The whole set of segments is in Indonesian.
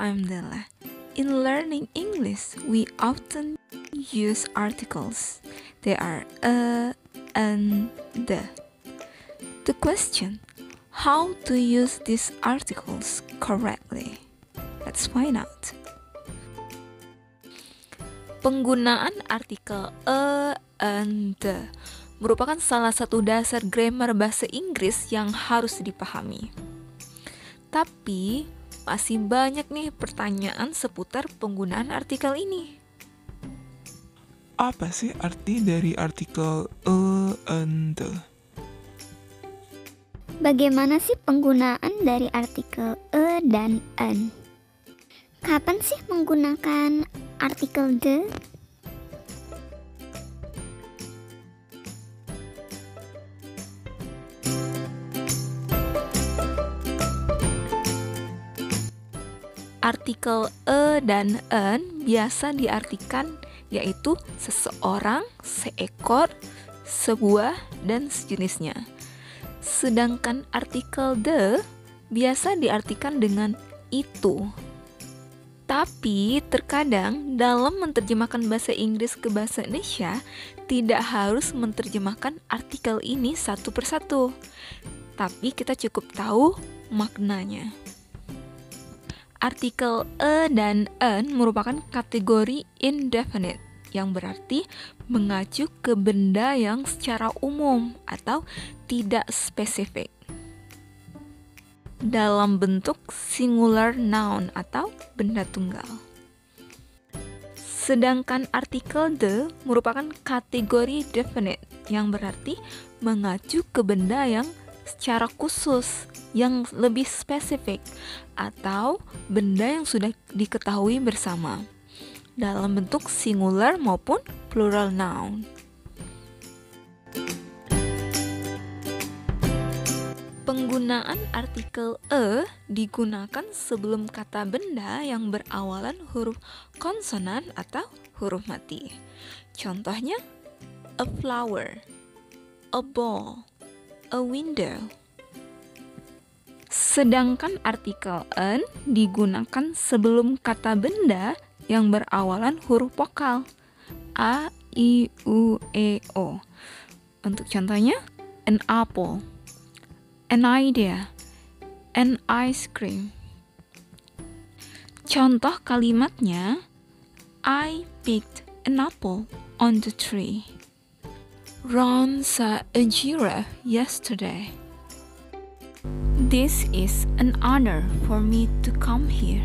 I'm Della. In learning English, we often use articles. They are a and the. The question, how to use these articles correctly? Let's find out. Penggunaan artikel a and the merupakan salah satu dasar grammar bahasa Inggris yang harus dipahami. Tapi masih banyak nih pertanyaan seputar penggunaan artikel ini. Apa sih arti dari artikel a and the? Bagaimana sih penggunaan dari artikel a dan an? Kapan sih menggunakan artikel the? Artikel a dan an biasa diartikan yaitu seseorang, seekor, sebuah, dan sejenisnya. Sedangkan artikel the biasa diartikan dengan itu. Tapi terkadang dalam menerjemahkan bahasa Inggris ke bahasa Indonesia tidak harus menerjemahkan artikel ini satu persatu. Tapi kita cukup tahu maknanya. Artikel a dan an merupakan kategori indefinite yang berarti mengacu ke benda yang secara umum atau tidak spesifik dalam bentuk singular noun atau benda tunggal. Sedangkan artikel the merupakan kategori definite yang berarti mengacu ke benda yang secara khusus, yang lebih spesifik, atau benda yang sudah diketahui bersama dalam bentuk singular maupun plural noun. Penggunaan artikel a digunakan sebelum kata benda yang berawalan huruf konsonan atau huruf mati. Contohnya, a flower, a ball, a window. Sedangkan artikel an digunakan sebelum kata benda yang berawalan huruf vokal a, i, u, e, o. Untuk contohnya, an apple, an idea, an ice cream. Contoh kalimatnya, I picked an apple on the tree. Ron saw a giraffe yesterday. This is an honor for me to come here.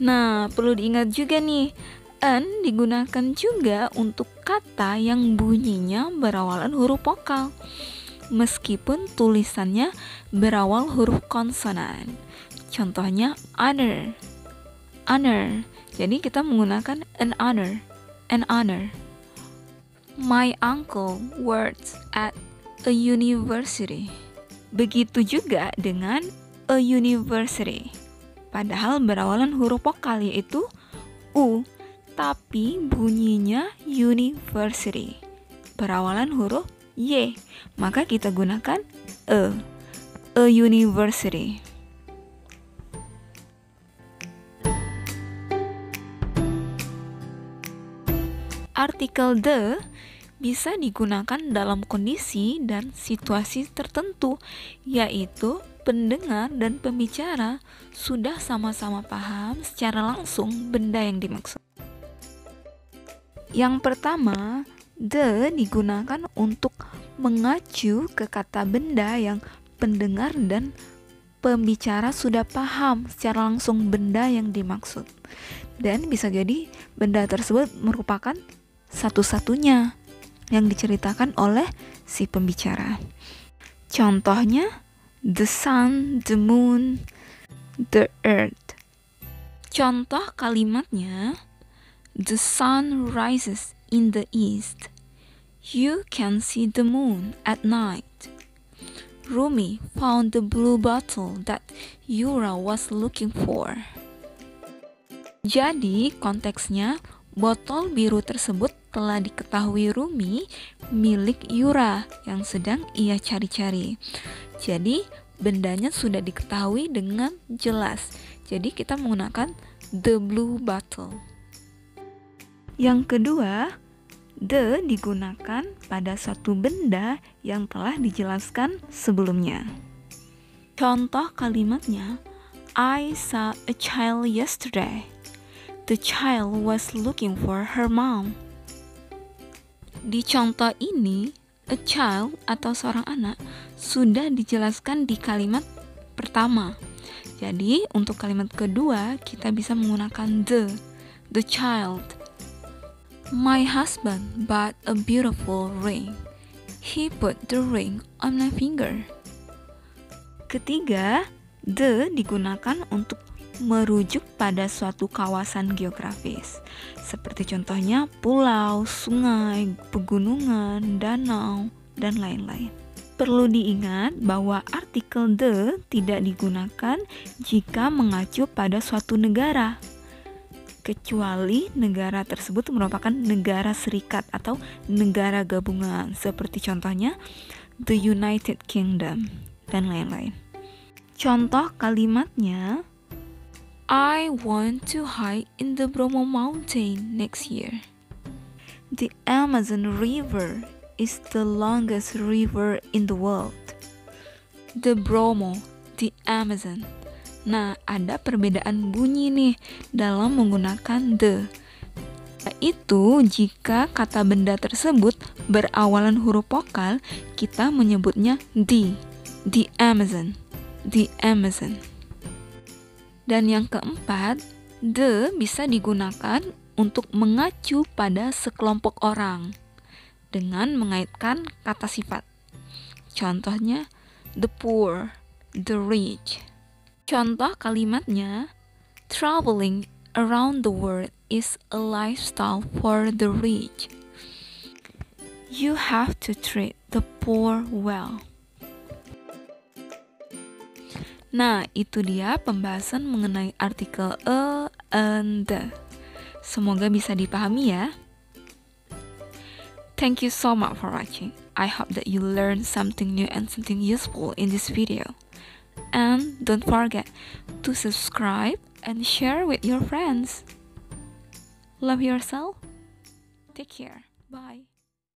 Nah, perlu diingat juga nih, an digunakan juga untuk kata yang bunyinya berawalan huruf vokal, meskipun tulisannya berawal huruf konsonan. Contohnya, honor, honor. Jadi kita menggunakan an honor. My uncle works at a university. Begitu juga dengan a university. Padahal berawalan huruf vokal yaitu u, tapi bunyinya university. Berawalan huruf y, maka kita gunakan a university. Artikel the bisa digunakan dalam kondisi dan situasi tertentu, yaitu pendengar dan pembicara sudah sama-sama paham secara langsung benda yang dimaksud. Yang pertama, the digunakan untuk mengacu ke kata benda yang pendengar dan pembicara sudah paham secara langsung benda yang dimaksud. Dan bisa jadi benda tersebut merupakan satu-satunya yang diceritakan oleh si pembicara. Contohnya, the sun, the moon, the earth. Contoh kalimatnya, the sun rises in the east. You can see the moon at night. Rumi found the blue bottle that Yura was looking for. Jadi konteksnya, botol biru tersebut telah diketahui Rumi milik Yura yang sedang ia cari-cari. Jadi bendanya sudah diketahui dengan jelas. Jadi kita menggunakan the blue bottle. Yang kedua, the digunakan pada suatu benda yang telah dijelaskan sebelumnya. Contoh kalimatnya, I saw a child yesterday. The child was looking for her mom. Di contoh ini, a child atau seorang anak sudah dijelaskan di kalimat pertama. Jadi, untuk kalimat kedua, kita bisa menggunakan the child. My husband bought a beautiful ring. He put the ring on my finger. Ketiga, the digunakan untuk merujuk pada suatu kawasan geografis. Seperti contohnya pulau, sungai, pegunungan, danau, dan lain-lain. Perlu diingat bahwa artikel the tidak digunakan jika mengacu pada suatu negara, kecuali negara tersebut merupakan negara serikat atau negara gabungan, seperti contohnya the United Kingdom, dan lain-lain. Contoh kalimatnya, I want to hike in the Bromo Mountain next year. The Amazon River is the longest river in the world. The Bromo, the Amazon. Nah, ada perbedaan bunyi nih dalam menggunakan the. Yaitu jika kata benda tersebut berawalan huruf vokal, kita menyebutnya the Amazon, the Amazon. Dan yang keempat, the bisa digunakan untuk mengacu pada sekelompok orang dengan mengaitkan kata sifat. Contohnya, the poor, the rich. Contoh kalimatnya, traveling around the world is a lifestyle for the rich. You have to treat the poor well. Nah, itu dia pembahasan mengenai artikel a and the. Semoga bisa dipahami ya. Thank you so much for watching. I hope that you learned something new and something useful in this video. And don't forget to subscribe and share with your friends. Love yourself. Take care. Bye.